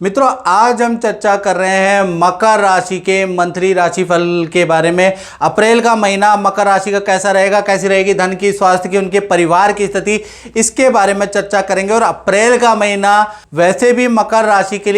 मित्रों, आज हम चर्चा कर रहे हैं मकर राशि के मंथली राशिफल के बारे में। अप्रैल का महीना मकर राशि का कैसा रहेगा, कैसी रहेगी धन की, स्वास्थ्य की, उनके परिवार की स्थिति, इसके बारे में चर्चा करेंगे। और अप्रैल का महीना वैसे भी मकर राशि के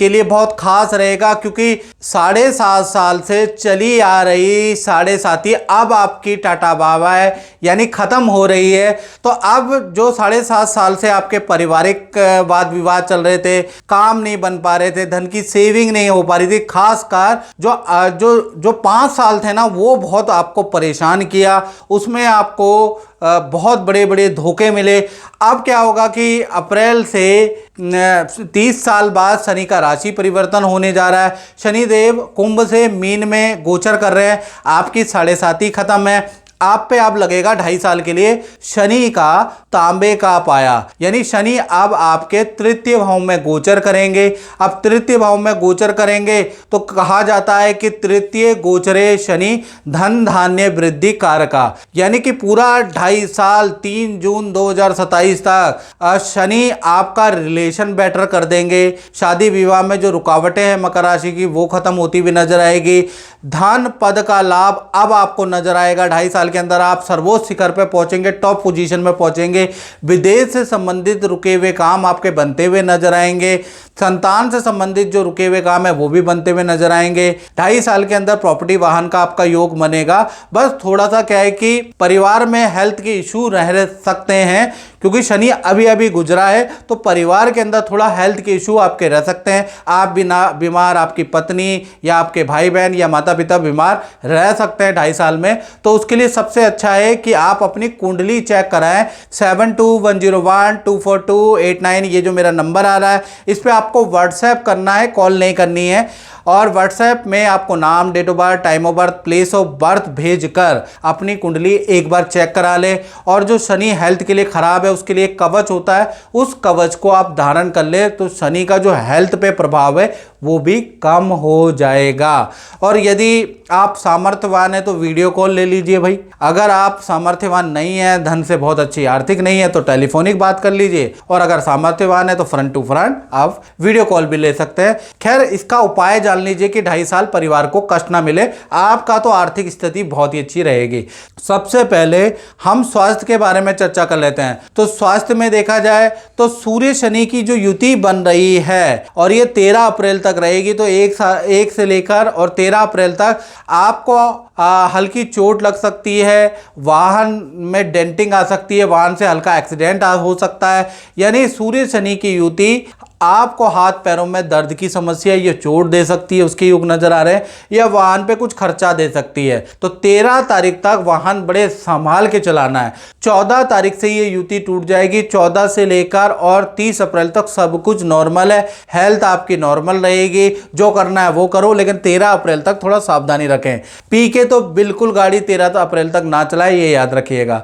लिए बहुत खास रहेगा, क्योंकि 7.5 साल से चली आ रही 7.5 अब आपकी टाटा बाबा है, यानी खत्म हो रही है। तो अब जो 7.5 साल से आपके पारिवारिक वाद विवाद चल रहे थे, काम नहीं बन पा रहे थे, धन की सेविंग नहीं हो पा रही थी, खासकर जो 5 साल थे ना, वो बहुत आपको परेशान किया। उसमें आपको बहुत बड़े बड़े धोखे मिले। अब क्या होगा कि अप्रैल से 30 साल बाद शनि का राशि परिवर्तन होने जा रहा है। शनिदेव कुंभ से मीन में गोचर कर रहे हैं, आपकी 7.5 खत्म है। आप पे अब लगेगा 2.5 साल के लिए शनि का तांबे का पाया, यानी शनि अब आपके तृतीय भाव में गोचर करेंगे। अब तृतीय भाव में गोचर करेंगे तो कहा जाता है कि तृतीय गोचरे शनि धन धान्य वृद्धि कारका, यानी कि पूरा 2.5 साल 3 जून 2027 तक शनि आपका रिलेशन बेटर कर देंगे। शादी विवाह में जो रुकावटें हैं मकर राशि की, वो खत्म होती हुई नजर आएगी। धन पद का लाभ अब आपको नजर आएगा। 2.5 साल के अंदर आप सर्वोच्च शिखर पे पहुंचेंगे, टॉप पोजीशन में पहुंचेंगे। विदेश से संबंधित रुके हुए काम आपके बनते हुए नजर आएंगे। संतान से संबंधित जो रुके हुए काम है वो भी बनते हुए नजर आएंगे। 2.5 साल के अंदर प्रॉपर्टी वाहन का आपका योग बनेगा। बस थोड़ा सा क्या है कि परिवार में हेल्थ के इशू रह सकते हैं, क्योंकि शनि अभी अभी गुजरा है, तो परिवार के अंदर थोड़ा हेल्थ के इशू आपके रह सकते हैं। आप बिना बीमार, आपकी पत्नी या आपके भाई बहन या माता पिता बीमार रह सकते हैं 2.5 साल में। तो उसके लिए सबसे अच्छा है कि आप अपनी कुंडली चेक कराएं। 7210124289 ये जो मेरा नंबर आ रहा है, इस पर आपको व्हाट्सएप करना है, कॉल नहीं करनी है। और व्हाट्सएप में आपको नाम, date of birth, time of birth, place of birth भेजकर अपनी कुंडली एक बार चेक करा ले। और जो शनि हेल्थ के लिए खराब है, उसके लिए कवच होता है, उस कवच को आप धारण कर ले, तो शनि का जो हेल्थ पे प्रभाव है वो भी कम हो जाएगा। और यदि आप सामर्थ्यवान है तो वीडियो कॉल ले लीजिए भाई। अगर आप सामर्थ्यवान नहीं है, धन से बहुत अच्छी आर्थिक नहीं है, तो टेलीफोनिक बात कर लीजिए। और अगर सामर्थ्यवान है तो फ्रंट टू फ्रंट आप वीडियो कॉल भी ले सकते हैं। खैर, इसका उपाय जान लीजिए कि 2.5 साल परिवार को कष्ट ना मिले। आपका तो आर्थिक स्थिति बहुत ही अच्छी रहेगी। सबसे पहले हम स्वास्थ्य के बारे में चर्चा कर लेते हैं। तो स्वास्थ्य में देखा जाए तो सूर्य शनि की जो युति बन रही है, और ये 13 अप्रैल तक रहेगी, तो 1 से लेकर और 13 अप्रैल तक आपको हल्की चोट लग सकती है, वाहन में डेंटिंग आ सकती है, वाहन से हल्का एक्सीडेंट हो सकता है। यानी सूर्य शनि की युति आपको हाथ पैरों में दर्द की समस्या, ये चोट दे सकती है, उसके योग नजर आ रहे हैं, या वाहन पे कुछ खर्चा दे सकती है। तो 13 तारीख तक वाहन बड़े संभाल के चलाना है। 14 तारीख से ये युति टूट जाएगी। 14 से लेकर और 30 अप्रैल तक सब कुछ नॉर्मल है, हेल्थ आपकी नॉर्मल रहेगी, जो करना है वो करो, लेकिन 13 अप्रैल तक थोड़ा सावधानी रखें। पी के तो बिल्कुल गाड़ी 13 अप्रैल तक ना चलाए, ये याद रखिएगा।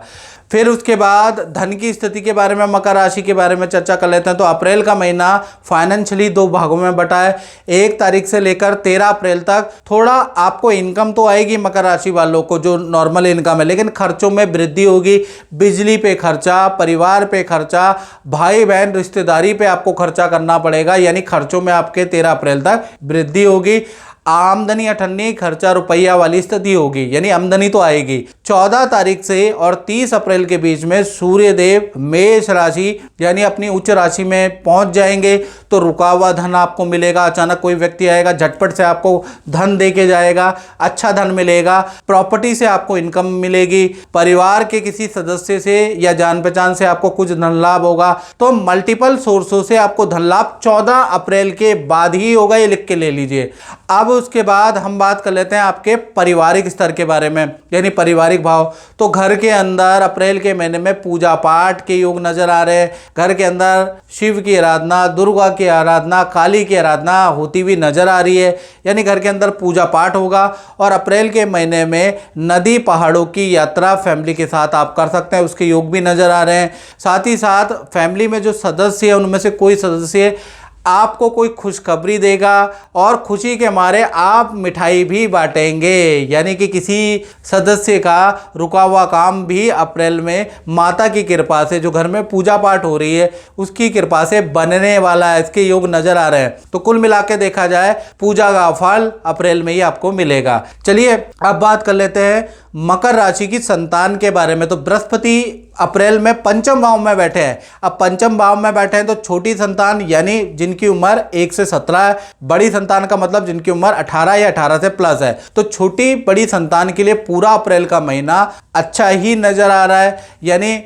फिर उसके बाद धन की स्थिति के बारे में, मकर राशि के बारे में चर्चा कर लेते हैं। तो अप्रैल का महीना फाइनेंशियली 2 भागों में बटा है। 1 तारीख से लेकर 13 अप्रैल तक थोड़ा आपको इनकम तो आएगी मकर राशि वालों को, जो नॉर्मल इनकम है, लेकिन खर्चों में वृद्धि होगी। बिजली पे खर्चा, परिवार पे खर्चा, भाई बहन रिश्तेदारी पे आपको खर्चा करना पड़ेगा, यानी खर्चों में आपके 13 अप्रैल तक वृद्धि होगी। आमदनी अठन्नी, खर्चा रुपया वाली स्थिति होगी, यानी आमदनी तो आएगी। 14 तारीख से और 30 अप्रैल के बीच में सूर्य देव मेष राशि यानी अपनी उच्च राशि में पहुंच जाएंगे, तो रुका हुआ धन आपको मिलेगा। अचानक कोई व्यक्ति आएगा, झटपट से आपको धन दे के जाएगा, अच्छा धन मिलेगा। प्रॉपर्टी से आपको इनकम मिलेगी। परिवार के किसी सदस्य से या जान पहचान से आपको कुछ धन लाभ होगा। तो मल्टीपल सोर्सों से आपको धन लाभ 14 अप्रैल के बाद ही होगा, ये लिख के ले लीजिए। अब उसके बाद हम बात कर लेते हैं आपके पारिवारिक स्तर के बारे में, यानी पारिवारिक भाव। तो घर के अंदर अप्रैल के महीने में पूजा पाठ के योग नजर आ रहे हैं। घर के अंदर शिव की आराधना, दुर्गा की आराधना, काली की आराधना होती हुई नजर आ रही है, यानी घर के अंदर पूजा पाठ होगा। और अप्रैल के महीने में नदी पहाड़ों की यात्रा फैमिली के साथ आप कर सकते हैं, उसके योग भी नजर आ रहे हैं। साथ ही साथ फैमिली में जो सदस्य है, उनमें से कोई सदस्य आपको कोई खुशखबरी देगा और खुशी के मारे आप मिठाई भी बांटेंगे। यानी कि किसी सदस्य का रुका हुआ काम भी अप्रैल में माता की कृपा से, जो घर में पूजा पाठ हो रही है उसकी कृपा से बनने वाला है, इसके योग नजर आ रहे हैं। तो कुल मिला के देखा जाए पूजा का फल अप्रैल में ही आपको मिलेगा। चलिए अब बात कर लेते हैं मकर राशि की संतान के बारे में। तो बृहस्पति अप्रैल में पंचम भाव में बैठे हैं। अब पंचम भाव में बैठे हैं तो छोटी संतान यानी जिनकी उम्र 1 से 17 है, बड़ी संतान का मतलब जिनकी उम्र 18 या 18 से प्लस है। तो छोटी बड़ी संतान के लिए पूरा अप्रैल का महीना अच्छा ही नजर आ रहा है। यानी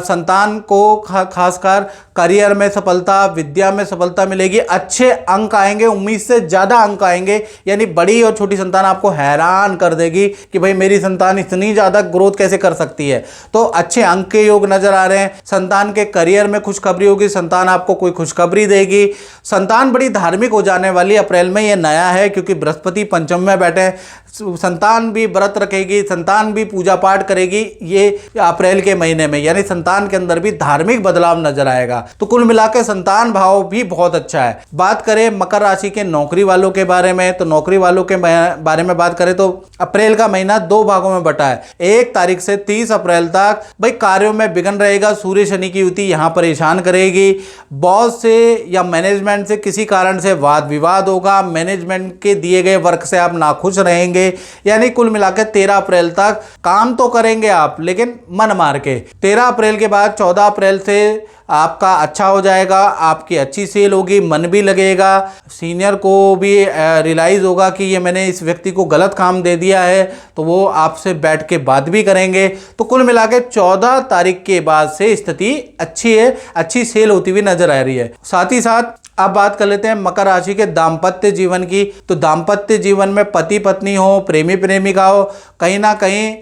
संतान को खासकर करियर में सफलता, विद्या में सफलता मिलेगी, अच्छे अंक आएंगे, उम्मीद से ज्यादा अंक आएंगे। यानी बड़ी और छोटी संतान आपको हैरान कर देगी कि भाई मेरी संतान इतनी ज्यादा ग्रोथ कैसे कर सकती है। तो अच्छे अंक के योग नजर आ रहे हैं। संतान के करियर में खुशखबरी होगी, संतान आपको कोई खुशखबरी देगी। संतान बड़ी धार्मिक हो जाने वाली अप्रैल में, ये नया है क्योंकि बृहस्पति पंचम में बैठे हैं। संतान भी व्रत रखेगी, संतान भी पूजा पाठ करेगी ये अप्रैल के महीने में, यानी संतान के अंदर भी धार्मिक बदलाव नजर आएगा। तो कुल मिलाकर संतान भाव भी बहुत अच्छा है। बात करें मकर राशि के नौकरी वालों के बारे में, तो नौकरी वालों के बारे में बात करें तो अप्रैल का महीना 2 भागों में बटा है। 1 तारीख से 30 अप्रैल तक भाई कार्यों में विघ्न रहेगा, सूर्य शनि की युति यहां परेशान करेगी। बॉस से या मैनेजमेंट से किसी कारण से वाद विवाद होगा, मैनेजमेंट के दिए गए वर्क से आप नाखुश रहेंगे। यानी कुल मिलाकर 13 अप्रैल तक काम तो करेंगे आप लेकिन मन मार के। 13 अप्रैल के बाद 14 अप्रैल से आपका अच्छा हो जाएगा, आपकी अच्छी सेल होगी, मन भी लगेगा, सीनियर को भी रियलाइज होगा कि ये मैंने इस व्यक्ति को गलत काम दे दिया है, तो वो आपसे बैठ के बात भी करेंगे। तो कुल मिला के 14 तारीख के बाद से स्थिति अच्छी है, अच्छी सेल होती हुई नजर आ रही है। साथ ही साथ अब बात कर लेते हैं मकर राशि के दाम्पत्य जीवन की। तो दाम्पत्य जीवन में पति पत्नी हो, प्रेमी प्रेमिका हो, कहीं ना कहीं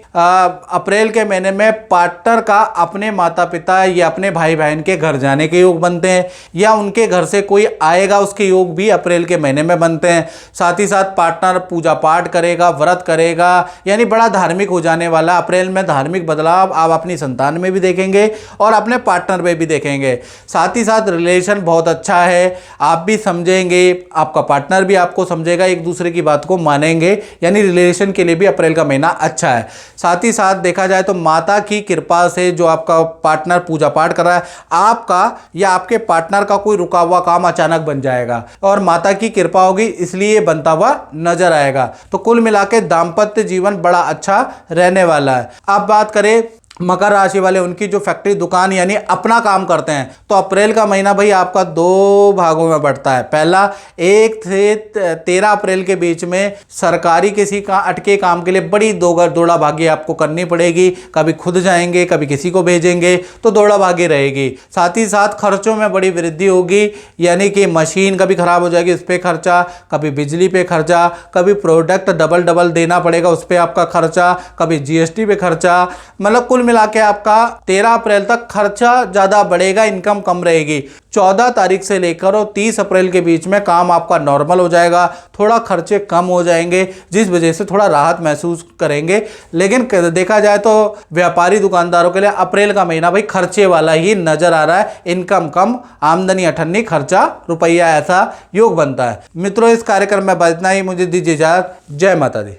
अप्रैल के महीने में पार्टनर का अपने माता पिता या अपने भाई बहन के घर जाने के योग बनते हैं, या उनके घर से कोई आएगा उसके योग भी अप्रैल के महीने में बनते हैं। साथ ही साथ पार्टनर पूजा पाठ करेगा, व्रत करेगा, यानी बड़ा धार्मिक हो जाने वाला। अप्रैल में धार्मिक बदलाव आप अपनी संतान में भी देखेंगे और अपने पार्टनर में भी देखेंगे। साथ ही साथ रिलेशन बहुत अच्छा है, आप भी समझेंगे, आपका पार्टनर भी आपको समझेगा, एक दूसरे की बात को मानेंगे, यानी रिलेशन के लिए भी अप्रैल का महीना अच्छा है। साथ ही साथ देखा जाए तो माता की कृपा से जो आपका पार्टनर पूजा पाठ कर रहा है, आपका या आपके पार्टनर का कोई रुका हुआ काम अचानक बन जाएगा और माता की कृपा होगी इसलिए बनता हुआ नजर आएगा। तो कुल मिलाकर दाम्पत्य जीवन बड़ा अच्छा रहने वाला है। अब बात करें मकर राशि वाले, उनकी जो फैक्ट्री दुकान यानी अपना काम करते हैं, तो अप्रैल का महीना भाई आपका 2 भागों में बढ़ता है। पहला 1 से 13 अप्रैल के बीच में सरकारी किसी का अटके काम के लिए बड़ी दौड़ा भागी आपको करनी पड़ेगी। कभी खुद जाएंगे, कभी किसी को भेजेंगे, तो दौड़ा भागी रहेगी। साथ ही साथ खर्चों में बड़ी वृद्धि होगी, यानी कि मशीन कभी खराब हो जाएगी उस पर खर्चा, कभी बिजली पे खर्चा, कभी प्रोडक्ट डबल देना पड़ेगा उस पर आपका खर्चा, कभी जीएसटी पे खर्चा। मतलब कुल मिला के आपका 13 अप्रैल तक खर्चा ज्यादा बढ़ेगा, इनकम कम रहेगी। 14 तारीख से लेकर और 30 अप्रैल के बीच में काम आपका नॉर्मल हो जाएगा, थोड़ा खर्चे कम हो जाएंगे, जिस वजह से थोड़ा राहत महसूस करेंगे। लेकिन देखा जाए तो व्यापारी दुकानदारों के लिए अप्रैल का महीना भाई खर्चे वाला ही नजर आ रहा है। इनकम कम, आमदनी अठन्नी, खर्चा रुपया, ऐसा योग बनता है। मित्रों, इस कार्यक्रम में बस इतना ही। मुझे दीजिए इजाजत। जय माता दी।